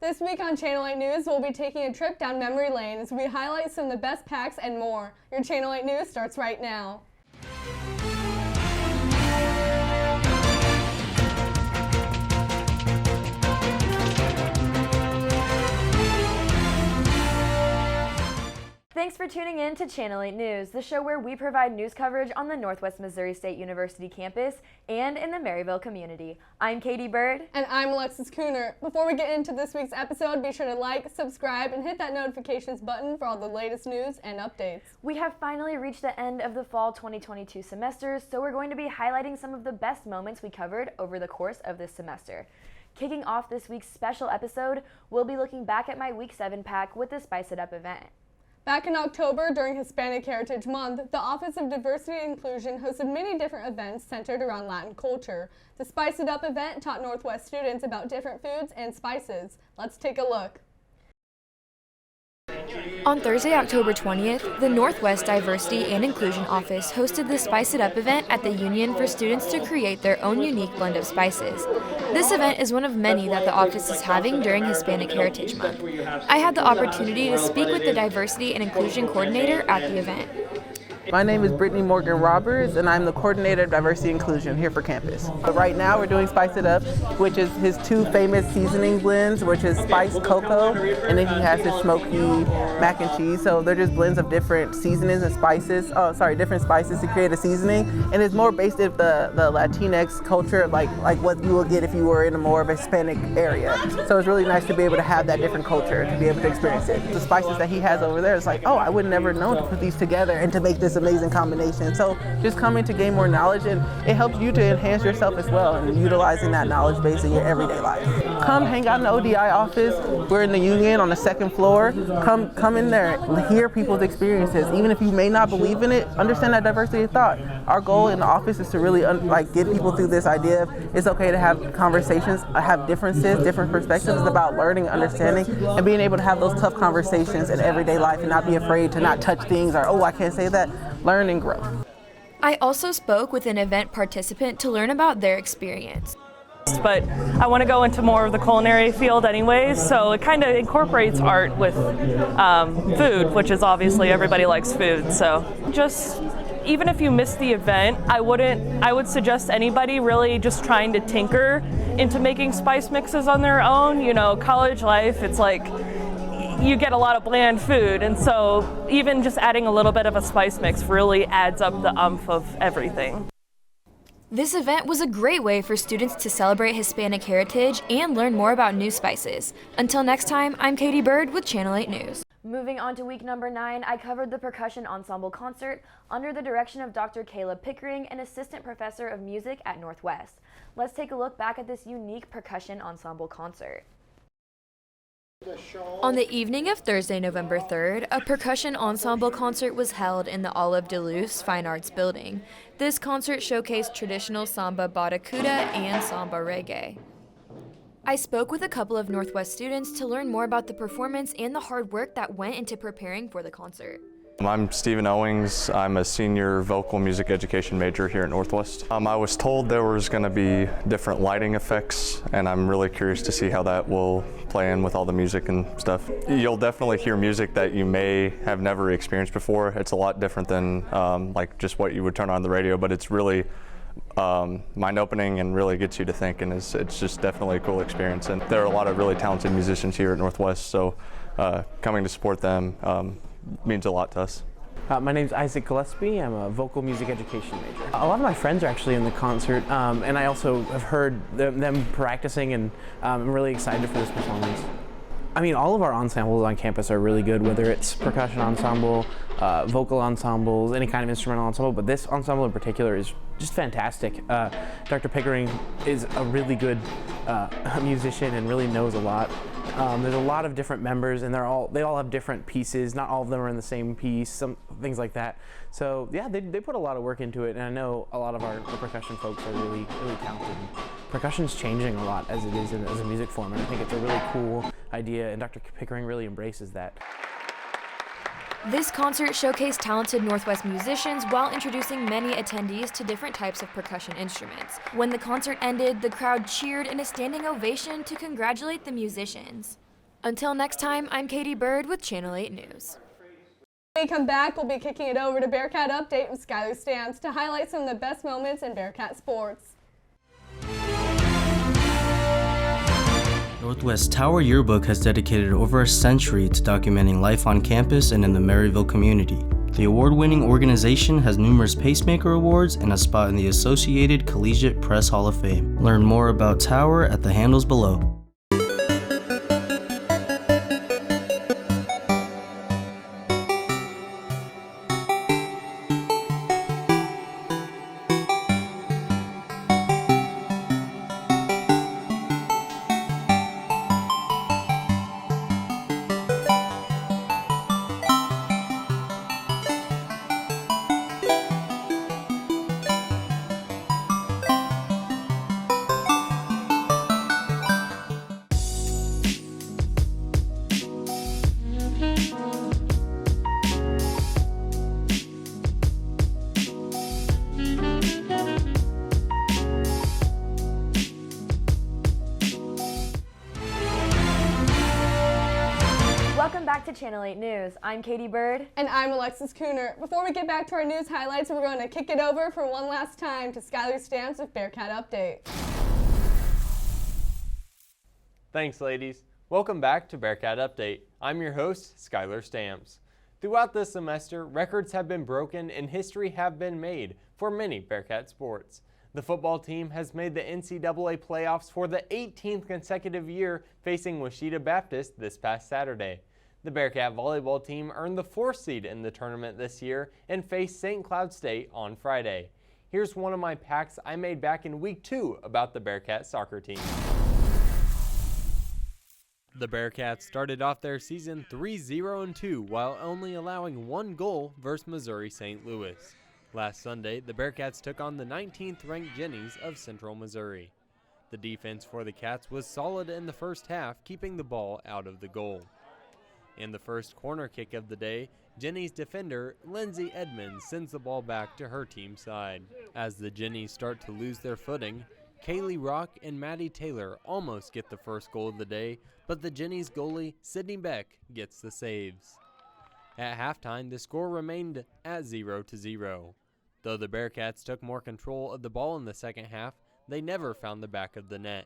This week on Channel 8 News, we'll be taking a trip down memory lane as we highlight some of the best packs and more. Your Channel 8 News starts right now. Thanks for tuning in to Channel 8 News, the show where we provide news coverage on the Northwest Missouri State University campus and in the Maryville community. I'm Katie Bird. And I'm Alexis Cooner. Before we get into this week's episode, be sure to like, subscribe, and hit that notifications button for all the latest news and updates. We have finally reached the end of the fall 2022 semester, so we're going to be highlighting some of the best moments we covered over the course of this semester. Kicking off this week's special episode, we'll be looking back at my Week 7 pack with the Spice It Up event. Back in October, during Hispanic Heritage Month, the Office of Diversity and Inclusion hosted many different events centered around Latin culture. The Spice It Up event taught Northwest students about different foods and spices. Let's take a look. On Thursday, October 20th, the Northwest Diversity and Inclusion Office hosted the Spice It Up event at the Union for students to create their own unique blend of spices. This event is one of many that the office is having during Hispanic Heritage Month. I had the opportunity to speak with the Diversity and Inclusion Coordinator at the event. My name is Brittany Morgan Roberts, and I'm the Coordinator of Diversity and Inclusion here for campus. But right now we're doing Spice It Up, which is his two famous seasoning blends, which is spiced cocoa, and then he has his smoky mac and cheese. So they're just blends of different seasonings and spices, different spices to create a seasoning. And it's more based in the Latinx culture, like what you will get if you were in a more of a Hispanic area. So it's really nice to be able to have that different culture, to be able to experience it. The spices that he has over there, it's like, oh, I would never know to put these together and to make this amazing combination. So just coming to gain more knowledge, and it helps you to enhance yourself as well and utilizing that knowledge base in your everyday life. Come hang out in the ODI office. We're in the Union on the second floor. Come in there, hear people's experiences. Even if you may not believe in it, understand that diversity of thought. Our goal in the office is to really get people through this idea of it's okay to have conversations, have differences, different perspectives. It's about learning, understanding, and being able to have those tough conversations in everyday life and not be afraid to not touch things or, oh, I can't say that. Learn and grow. I also spoke with an event participant to learn about their experience. But I want to go into more of the culinary field anyways, so it kind of incorporates art with food, which is obviously everybody likes food. So just even if you miss the event, I would suggest anybody really just trying to tinker into making spice mixes on their own. You know, college life, it's like you get a lot of bland food, and so even just adding a little bit of a spice mix really adds up the umph of everything. This event was a great way for students to celebrate Hispanic heritage and learn more about new spices. Until next time, I'm Katie Bird with Channel 8 News. Moving on to week number 9, I covered the percussion ensemble concert under the direction of Dr. Caleb Pickering, an assistant professor of music at Northwest. Let's take a look back at this unique percussion ensemble concert. On the evening of Thursday, November 3rd, a percussion ensemble concert was held in the Olive Duluth Fine Arts Building. This concert showcased traditional samba batucada and samba reggae. I spoke with a couple of Northwest students to learn more about the performance and the hard work that went into preparing for the concert. I'm Stephen Owings. I'm a senior vocal music education major here at Northwest. I was told there was going to be different lighting effects, and I'm really curious to see how that will play in with all the music and stuff. You'll definitely hear music that you may have never experienced before. It's a lot different than like just what you would turn on the radio, but it's really mind-opening and really gets you to think, and it's just definitely a cool experience. And there are a lot of really talented musicians here at Northwest, so coming to support them means a lot to us. My name's Isaac Gillespie. I'm a vocal music education major. A lot of my friends are actually in the concert, and I also have heard them practicing, and I'm really excited for this performance. I mean, all of our ensembles on campus are really good, whether it's percussion ensemble, vocal ensembles, any kind of instrumental ensemble, but this ensemble in particular is just fantastic. Dr. Pickering is a really good musician and really knows a lot. There's a lot of different members, and they all have different pieces. Not all of them are in the same piece, some things like that. So yeah, they put a lot of work into it, and I know a lot of the percussion folks are really talented. Percussion's changing a lot as it is as a music form, and I think it's a really cool idea, and Dr. Pickering really embraces that. This concert showcased talented Northwest musicians while introducing many attendees to different types of percussion instruments. When the concert ended, the crowd cheered in a standing ovation to congratulate the musicians. Until next time, I'm Katie Bird with Channel 8 News. When we come back, we'll be kicking it over to Bearcat Update with Skylar Stamps to highlight some of the best moments in Bearcat sports. Northwest Tower Yearbook has dedicated over a century to documenting life on campus and in the Maryville community. The award-winning organization has numerous Pacemaker Awards and a spot in the Associated Collegiate Press Hall of Fame. Learn more about Tower at the handles below. Welcome back to Channel 8 News. I'm Katie Bird. And I'm Alexis Cooner. Before we get back to our news highlights, we're going to kick it over for one last time to Skylar Stamps with Bearcat Update. Thanks, ladies. Welcome back to Bearcat Update. I'm your host, Skylar Stamps. Throughout this semester, records have been broken and history have been made for many Bearcat sports. The football team has made the NCAA playoffs for the 18th consecutive year, facing Washita Baptist this past Saturday. The Bearcat volleyball team earned the 4th seed in the tournament this year and faced St. Cloud State on Friday. Here's one of my packs I made back in week 2 about the Bearcat soccer team. The Bearcats started off their season 3-0-2 while only allowing 1 goal versus Missouri St. Louis. Last Sunday, the Bearcats took on the 19th-ranked Jennies of Central Missouri. The defense for the Cats was solid in the first half, keeping the ball out of the goal. In the first corner kick of the day, Jennies defender Lindsay Edmonds sends the ball back to her team side. As the Jennies start to lose their footing, Kaylee Rock and Maddie Taylor almost get the first goal of the day, but the Jennies goalie Sydney Beck gets the saves. At halftime, the score remained at 0-0. Though the Bearcats took more control of the ball in the second half, they never found the back of the net.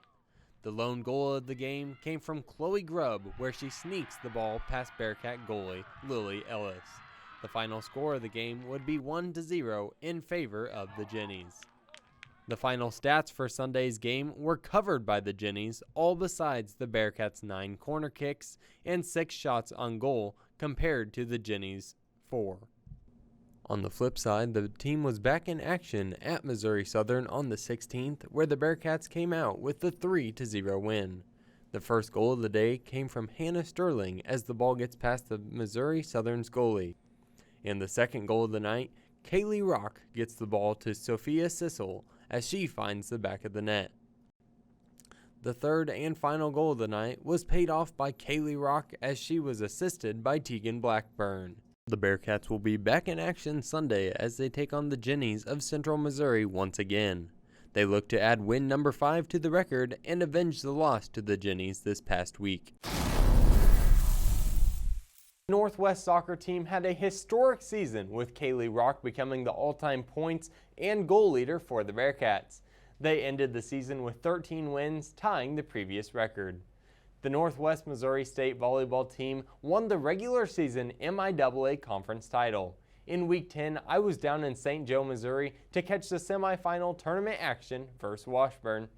The lone goal of the game came from Chloe Grubb, where she sneaks the ball past Bearcat goalie Lily Ellis. The final score of the game would be 1-0 in favor of the Jennies. The final stats for Sunday's game were covered by the Jennies, all besides the Bearcats' 9 corner kicks and 6 shots on goal compared to the Jennies' 4. On the flip side, the team was back in action at Missouri Southern on the 16th, where the Bearcats came out with the 3-0 win. The first goal of the day came from Hannah Sterling as the ball gets past the Missouri Southern's goalie. And the second goal of the night, Kaylee Rock gets the ball to Sophia Sissel as she finds the back of the net. The third and final goal of the night was paid off by Kaylee Rock as she was assisted by Tegan Blackburn. The Bearcats will be back in action Sunday as they take on the Jennies of Central Missouri once again. They look to add win number 5 to the record and avenge the loss to the Jennies this past week. The Northwest soccer team had a historic season with Kaylee Rock becoming the all-time points and goal leader for the Bearcats. They ended the season with 13 wins, tying the previous record. The Northwest Missouri State volleyball team won the regular season MIAA conference title. In Week 10, I was down in St. Joe, Missouri to catch the semifinal tournament action versus Washburn.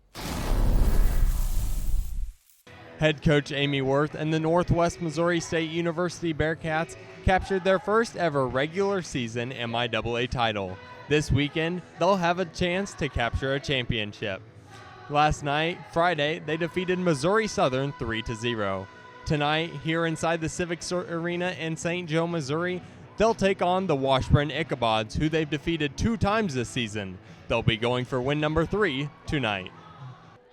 Head coach Amy Worth and the Northwest Missouri State University Bearcats captured their first ever regular season MIAA title. This weekend, they'll have a chance to capture a championship. Last night, Friday, they defeated Missouri Southern 3-0. Tonight, here inside the Civic Arena in St. Joe, Missouri, they'll take on the Washburn Ichabods, who they've defeated 2 times this season. They'll be going for win number 3 tonight.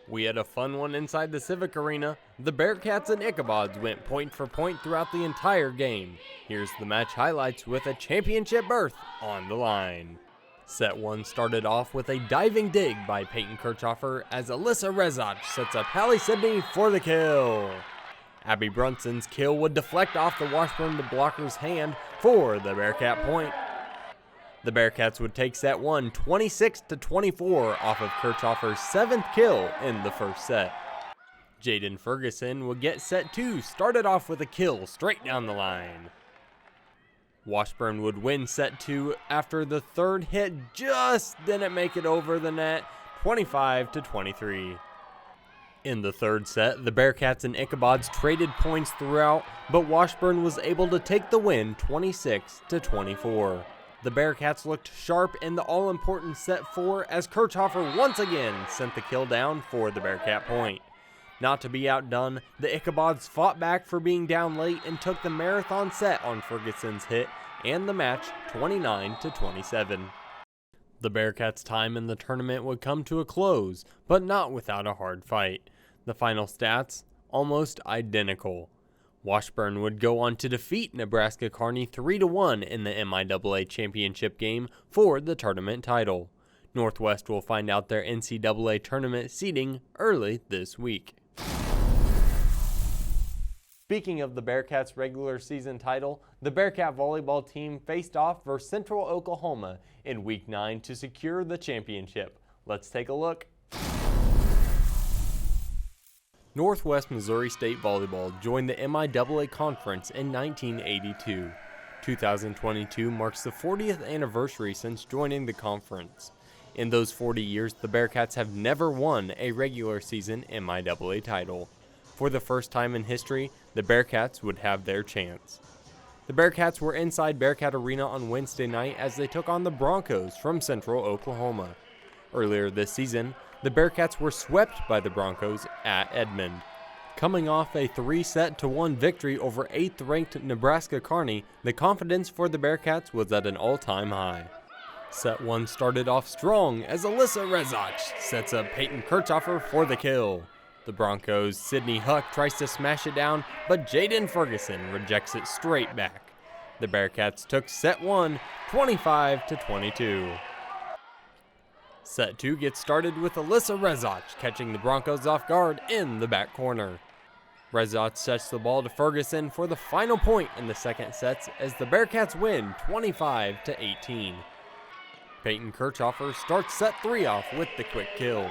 We had a fun one inside the Civic Arena. The Bearcats and Ichabods went point for point throughout the entire game. Here's the match highlights with a championship berth on the line. Set 1 started off with a diving dig by Peyton Kirchhoffer as Alyssa Rezach sets up Hallie Sidney for the kill. Abby Brunson's kill would deflect off the Washburn blocker's hand for the Bearcat point. The Bearcats would take set 1 26-24 off of Kirchhoffer's 7th kill in the first set. Jaden Ferguson would get set 2 started off with a kill straight down the line. Washburn would win set 2 after the third hit just didn't make it over the net, 25-23. In the third set, the Bearcats and Ichabods traded points throughout, but Washburn was able to take the win 26-24. The Bearcats looked sharp in the all-important set 4 as Kirchhoffer once again sent the kill down for the Bearcat point. Not to be outdone, the Ichabods fought back for being down late and took the marathon set on Ferguson's hit and the match 29-27. The Bearcats' time in the tournament would come to a close, but not without a hard fight. The final stats, almost identical. Washburn would go on to defeat Nebraska Kearney 3-1 in the MIAA championship game for the tournament title. Northwest will find out their NCAA tournament seeding early this week. Speaking of the Bearcats' regular season title, the Bearcat volleyball team faced off versus Central Oklahoma in Week 9 to secure the championship. Let's take a look. Northwest Missouri State Volleyball joined the MIAA Conference in 1982. 2022 marks the 40th anniversary since joining the conference. In those 40 years, the Bearcats have never won a regular season MIAA title. For the first time in history, the Bearcats would have their chance. The Bearcats were inside Bearcat Arena on Wednesday night as they took on the Broncos from Central Oklahoma. Earlier this season, the Bearcats were swept by the Broncos at Edmond. Coming off a 3-1 victory over 8th-ranked Nebraska Kearney, the confidence for the Bearcats was at an all-time high. Set 1 started off strong as Alyssa Rezach sets up Peyton Kirchhoffer for the kill. The Broncos' Sydney Huck tries to smash it down, but Jaden Ferguson rejects it straight back. The Bearcats took set 1, 25-22. Set 2 gets started with Alyssa Rezach catching the Broncos off guard in the back corner. Rezach sets the ball to Ferguson for the final point in the second set as the Bearcats win 25-18. Peyton Kirchhoffer starts set 3 off with the quick kill.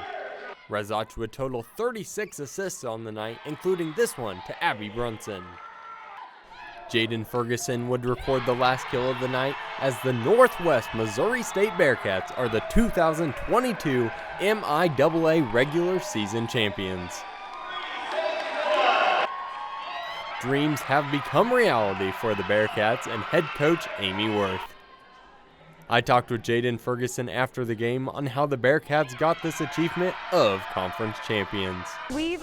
Rezach would total 36 assists on the night, including this one to Abby Brunson. Jaden Ferguson would record the last kill of the night as the Northwest Missouri State Bearcats are the 2022 MIAA regular season champions. Dreams have become reality for the Bearcats and head coach Amy Worth. I talked with Jaden Ferguson after the game on how the Bearcats got this achievement of conference champions. We've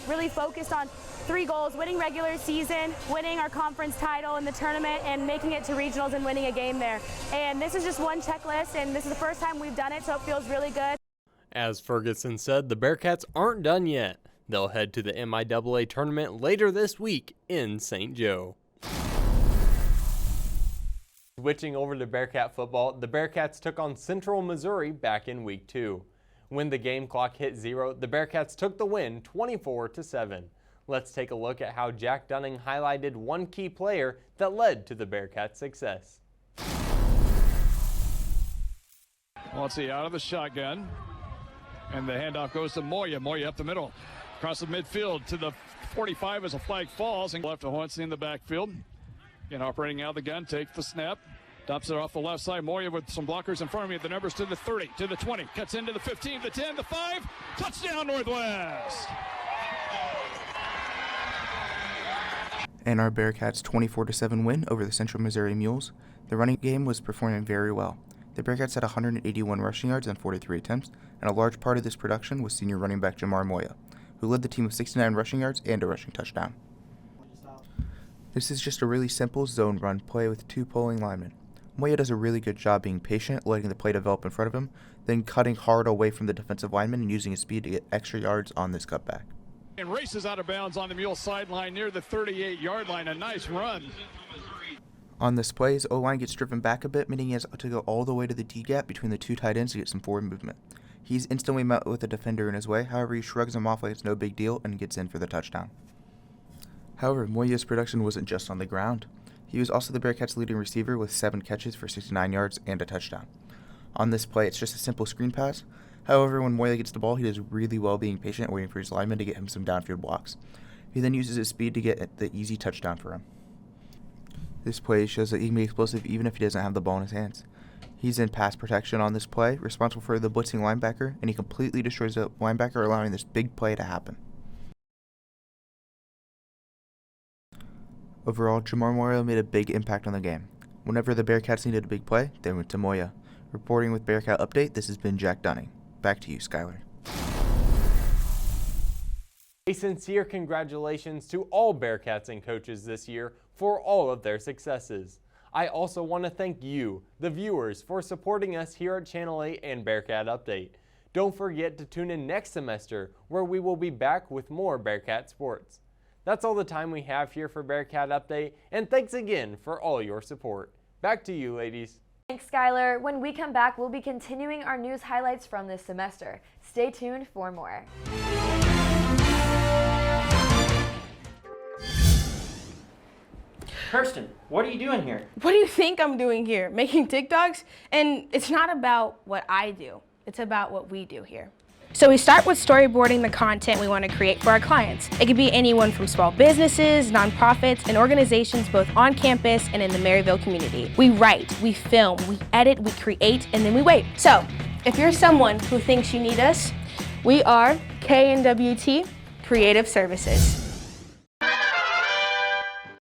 really focused on 3 goals: winning regular season, winning our conference title in the tournament, and making it to regionals and winning a game there. And this is just one checklist, and this is the first time we've done it, so it feels really good. As Ferguson said, the Bearcats aren't done yet. They'll head to the MIAA tournament later this week in St. Joe. Switching over to Bearcat football, the Bearcats took on Central Missouri back in Week 2. When the game clock hit 0, the Bearcats took the win 24-7. Let's take a look at how Jack Dunning highlighted one key player that led to the Bearcats' success. Let's see, out of the shotgun, and the handoff goes to Moya. Moya up the middle, across the midfield to the 45 as a flag falls, and left to Hornsey in the backfield. Again, operating out of the gun, takes the snap, dumps it off the left side. Moya with some blockers in front of me. The numbers to the 30, to the 20, cuts into the 15, the 10, the 5. Touchdown, Northwest! And our Bearcats' 24-7 win over the Central Missouri Mules. The running game was performing very well. The Bearcats had 181 rushing yards on 43 attempts, and a large part of this production was senior running back Jamar Moya, who led the team with 69 rushing yards and a rushing touchdown. This is just a really simple zone run play with 2 pulling linemen. Moya does a really good job being patient, letting the play develop in front of him, then cutting hard away from the defensive lineman and using his speed to get extra yards on this cutback. And races out of bounds on the Mule sideline near the 38-yard line. A nice run. On this play, his O-line gets driven back a bit, meaning he has to go all the way to the D-gap between the 2 tight ends to get some forward movement. He's instantly met with a defender in his way, however he shrugs him off like it's no big deal and gets in for the touchdown. However, Moya's production wasn't just on the ground. He was also the Bearcats' leading receiver with 7 catches for 69 yards and a touchdown. On this play, it's just a simple screen pass. However, when Moya gets the ball, he does really well being patient, waiting for his lineman to get him some downfield blocks. He then uses his speed to get the easy touchdown for him. This play shows that he can be explosive even if he doesn't have the ball in his hands. He's in pass protection on this play, responsible for the blitzing linebacker, and he completely destroys the linebacker, allowing this big play to happen. Overall, Jamar Moya made a big impact on the game. Whenever the Bearcats needed a big play, they went to Moya. Reporting with Bearcat Update, this has been Jack Dunning. Back to you, Skylar. A sincere congratulations to all Bearcats and coaches this year for all of their successes. I also want to thank you, the viewers, for supporting us here at Channel 8 and Bearcat Update. Don't forget to tune in next semester, where we will be back with more Bearcat sports. That's all the time we have here for Bearcat Update, and thanks again for all your support. Back to you, ladies. Thanks, Skylar. When we come back, we'll be continuing our news highlights from this semester. Stay tuned for more. Kirsten, what are you doing here? What do you think I'm doing here? Making TikToks? And it's not about what I do. It's about what we do here. So we start with storyboarding the content we want to create for our clients. It could be anyone from small businesses, nonprofits, and organizations both on campus and in the Maryville community. We write, we film, we edit, we create, and then we wait. So if you're someone who thinks you need us, we are KNWT Creative Services.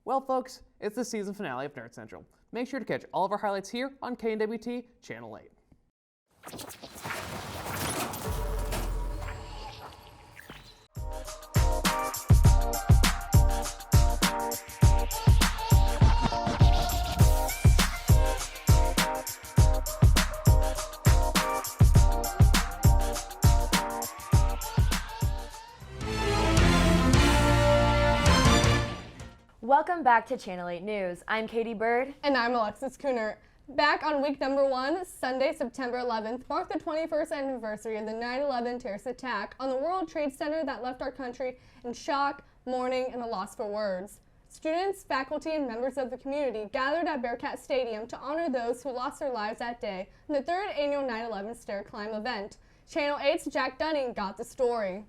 Well, folks, it's the season finale of Nerd Central. Make sure to catch all of our highlights here on KNWT Channel 8. Welcome back to Channel 8 News. I'm Katie Bird. And I'm Alexis Kunert. Back on week number 1, Sunday, September 11th, marked the 21st anniversary of the 9/11 terrorist attack on the World Trade Center that left our country in shock, mourning, and a loss for words. Students, faculty, and members of the community gathered at Bearcat Stadium to honor those who lost their lives that day in the 3rd annual 9/11 Stair Climb event. Channel 8's Jack Dunning got the story.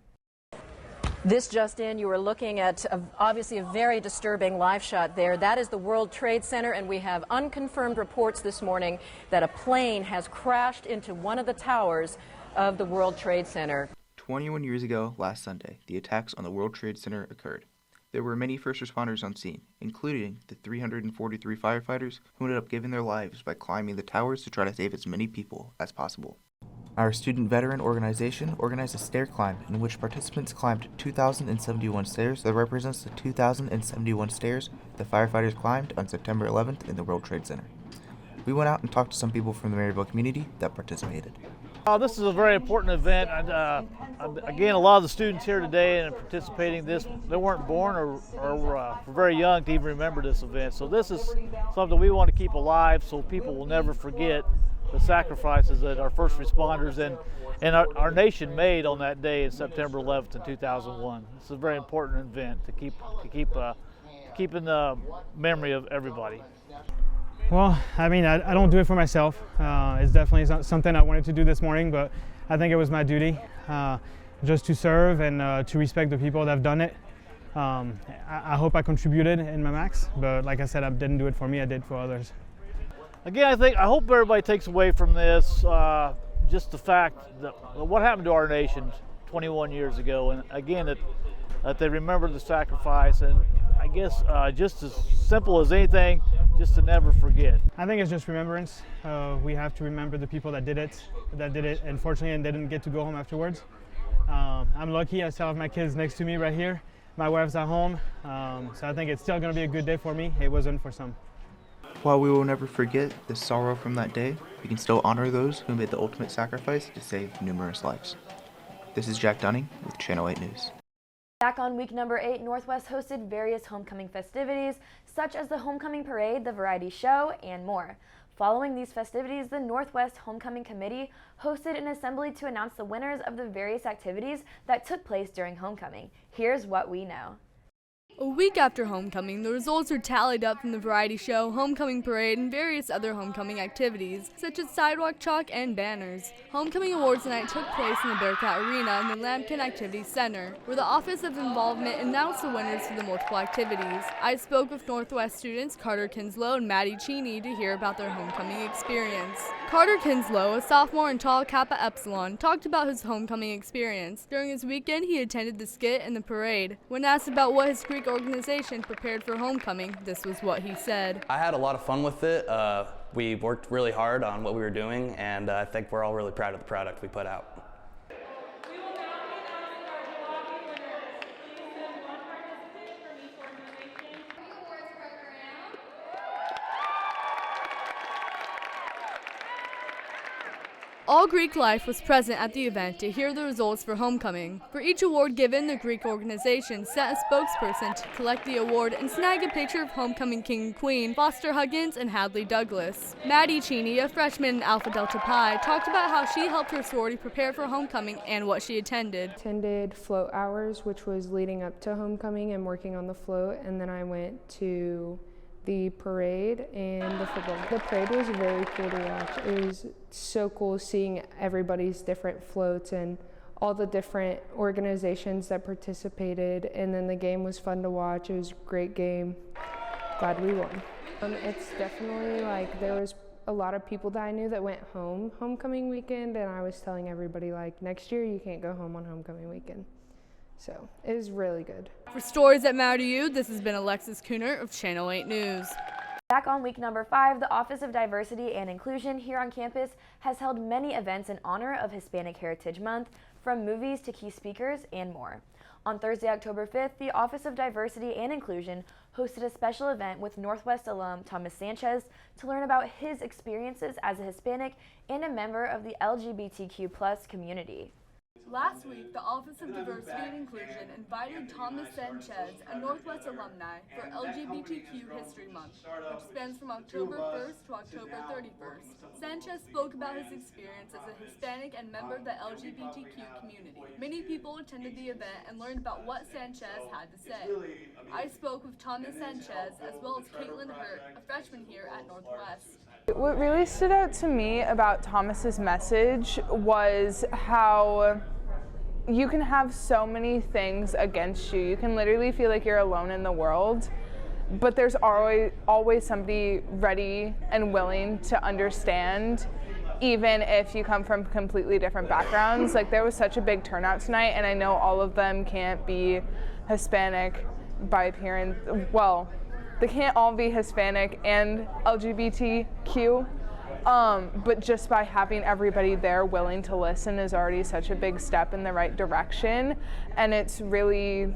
This just in, you were looking at obviously a very disturbing live shot there. That is the World Trade Center, and we have unconfirmed reports this morning that a plane has crashed into one of the towers of the World Trade Center. 21 years ago, last Sunday, the attacks on the World Trade Center occurred. There were many first responders on scene, including the 343 firefighters who ended up giving their lives by climbing the towers to try to save as many people as possible. Our student veteran organization organized a stair climb in which participants climbed 2,071 stairs that represents the 2,071 stairs the firefighters climbed on September 11th in the World Trade Center. We went out and talked to some people from the Maryville community that participated. This is a very important event. Again, a lot of the students here today and participating in this, they weren't born or were very young to even remember this event. So this is something we want to keep alive so people will never forget the sacrifices that our first responders and our nation made on that day in September 11th in 2001. It's a very important event to keep in the memory of everybody. Well, I mean, I don't do it for myself. It's definitely something I wanted to do this morning, but I think it was my duty just to serve and to respect the people that have done it. I hope I contributed in my max, but like I said, I didn't do it for me, I did for others. Again, I hope everybody takes away from this just the fact that what happened to our nation 21 years ago, and again that they remember the sacrifice, and I guess just as simple as anything, just to never forget. I think it's just remembrance. We have to remember the people that did it, unfortunately, and didn't get to go home afterwards. I'm lucky, I still have my kids next to me right here. My wife's at home, so I think it's still going to be a good day for me. It wasn't for some. While we will never forget the sorrow from that day, we can still honor those who made the ultimate sacrifice to save numerous lives. This is Jack Dunning with Channel 8 News. Back on week number 8, Northwest hosted various homecoming festivities, such as the Homecoming Parade, the Variety Show, and more. Following these festivities, the Northwest Homecoming Committee hosted an assembly to announce the winners of the various activities that took place during homecoming. Here's what we know. A week after homecoming, the results are tallied up from the variety show, homecoming parade, and various other homecoming activities, such as sidewalk chalk and banners. Homecoming Awards night took place in the Bearcat Arena in the Lambkin Activity Center, where the Office of Involvement announced the winners for the multiple activities. I spoke with Northwest students Carter Kinslow and Maddie Cheney to hear about their homecoming experience. Carter Kinslow, a sophomore in Tau Kappa Epsilon, talked about his homecoming experience. During his weekend, he attended the skit and the parade. When asked about what his Greek organization prepared for homecoming, this was what he said. I had a lot of fun with it. We worked really hard on what we were doing, and I think we're all really proud of the product we put out. All Greek life was present at the event to hear the results for homecoming. For each award given, the Greek organization sent a spokesperson to collect the award and snag a picture of homecoming king and queen, Foster Huggins and Hadley Douglas. Maddie Cheney, a freshman in Alpha Delta Pi, talked about how she helped her sorority prepare for homecoming and what she attended. Attended float hours, which was leading up to homecoming and working on the float, and then I went to the parade and the football. The parade was very cool to watch. It was so cool seeing everybody's different floats and all the different organizations that participated, and then the game was fun to watch. It was a great game. Glad we won. It's definitely like there was a lot of people that I knew that went home homecoming weekend, and I was telling everybody like next year you can't go home on homecoming weekend. So it was really good. For Stories That Matter to You, this has been Alexis Cooner of Channel 8 News. Back on week number 5, the Office of Diversity and Inclusion here on campus has held many events in honor of Hispanic Heritage Month, from movies to key speakers and more. On Thursday, October 5th, the Office of Diversity and Inclusion hosted a special event with Northwest alum Thomas Sanchez to learn about his experiences as a Hispanic and a member of the LGBTQ+ community. Last week, the Office of Diversity and Inclusion invited Thomas Sanchez, a Northwest alumni, for LGBTQ History Month, which spans from October 1st to October 31st. Sanchez spoke about his experience as a Hispanic and member of the LGBTQ community. Many people attended the event and learned about what Sanchez had to say. I spoke with Thomas Sanchez as well as Caitlin Hurt, a freshman here at Northwest. What really stood out to me about Thomas's message was how you can have so many things against you. You can literally feel like you're alone in the world, but there's always somebody ready and willing to understand, even if you come from completely different backgrounds. Like, there was such a big turnout tonight, and I know all of them can't be Hispanic by appearance. Well, they can't all be Hispanic and LGBTQ, but just by having everybody there willing to listen is already such a big step in the right direction. And it's really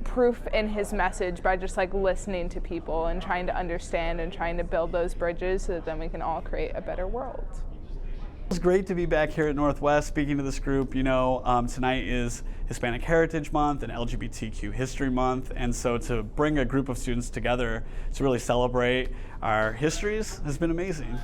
proof in his message by just like listening to people and trying to understand and trying to build those bridges so that then we can all create a better world. It's great to be back here at Northwest speaking to this group. You know, tonight is Hispanic Heritage Month and LGBTQ History Month, and so to bring a group of students together to really celebrate our histories has been amazing.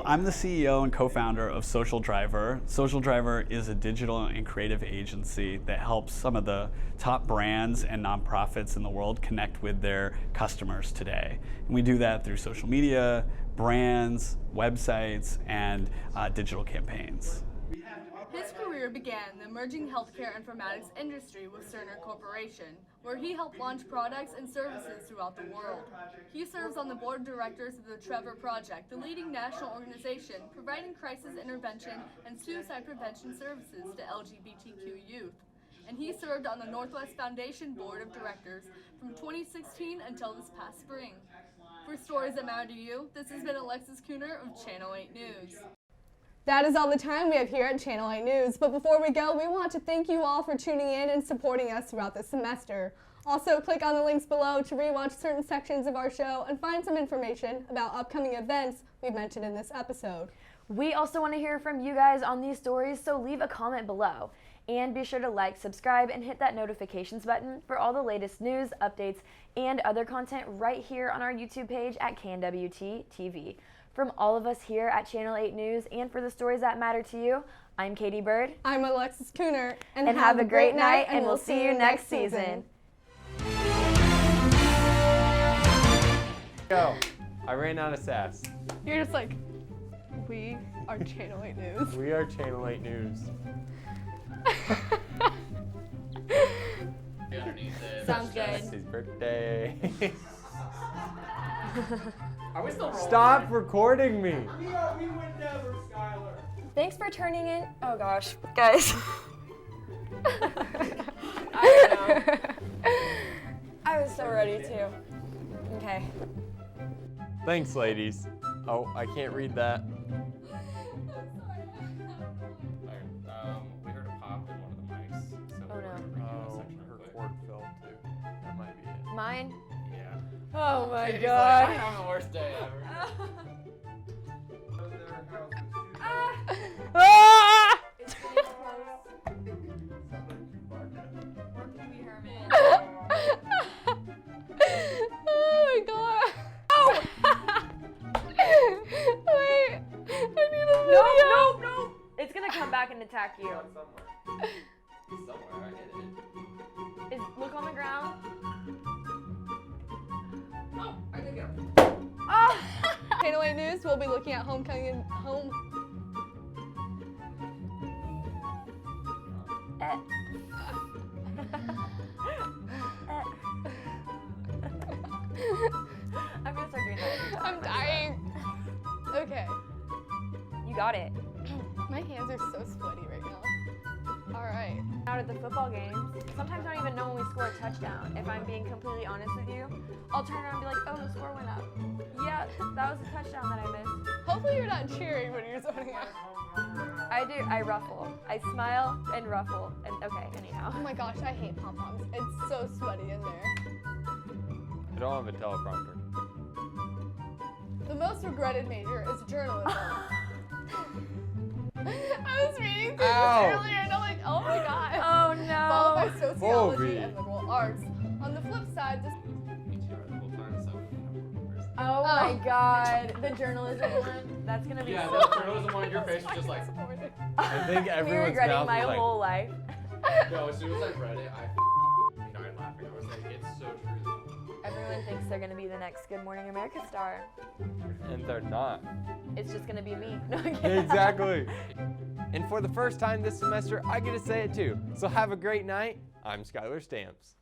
I'm the CEO and co-founder of Social Driver. Social Driver is a digital and creative agency that helps some of the top brands and nonprofits in the world connect with their customers today. And we do that through social media, brands, websites, and digital campaigns. His career began in the emerging healthcare informatics industry with Cerner Corporation, where he helped launch products and services throughout the world. He serves on the board of directors of the Trevor Project, the leading national organization providing crisis intervention and suicide prevention services to LGBTQ youth. And he served on the Northwest Foundation board of directors from 2016 until this past spring. For Stories That Matter to You, this has been Alexis Cooner of Channel 8 News. That is all the time we have here at Channel 8 News, but before we go, we want to thank you all for tuning in and supporting us throughout the semester. Also, click on the links below to rewatch certain sections of our show and find some information about upcoming events we've mentioned in this episode. We also want to hear from you guys on these stories, so leave a comment below. And be sure to like, subscribe, and hit that notifications button for all the latest news, updates, and other content right here on our YouTube page at KNWT TV. From all of us here at Channel 8 News and for the stories that matter to you, I'm Katie Bird. I'm Alexis Cooner. And have a great night, and we'll see you next season. Go. I ran out of sass. You're just like, we are Channel 8 News. We are Channel 8 News. Sounds good. Jesse's birthday. Are we still rolling? Stop recording me. We would never, Skylar. Thanks for turning in. Oh gosh, guys. I don't know. I was so ready too. Okay. Thanks, ladies. Oh, I can't read that. We heard a pop in one of the mics. So Oh no. Oh, her cord fell too. That might be it. Mine? Yeah. Oh my He's god. like, I'm having the worst day ever. It's getting close. Oh my god. Oh! Wait, I need a video. No. It's gonna come back and attack you. Somewhere, I hit it. Look on the ground. Oh, I did get him. Oh! Channel 8 News, we'll be looking at homecoming and home. I'm gonna start doing that every time. I'm dying. Okay. You got it. My hands are so sweaty right now. All right. Out at the football games, sometimes I don't even know when we score a touchdown. If I'm being completely honest with you, I'll turn around and be like, oh, the score went up. Yeah, that was a touchdown that I missed. Hopefully you're not cheering when you're zoning out. I do. I ruffle. I smile and ruffle. And okay, anyhow. Oh my gosh, I hate pom-poms. It's so sweaty in there. I don't have a teleprompter. The most regretted major is journalism. I was reading through this earlier and I'm like, oh my god. Oh no. Followed by sociology Bobby. and liberal arts. On the flip side, this. Oh my god. The journalism one. That's gonna be Yeah, so the funny. journalism one, your face was just like. I think Me everyone's regretting mouth my was like, whole life. No, as soon as I read it, I died laughing. I was like, it's so true though. Everyone thinks they're gonna be the next Good Morning America star. and they're not. It's just gonna be me. No, I'm kidding. Exactly. And for the first time this semester, I get to say it too. So have a great night. I'm Skylar Stamps.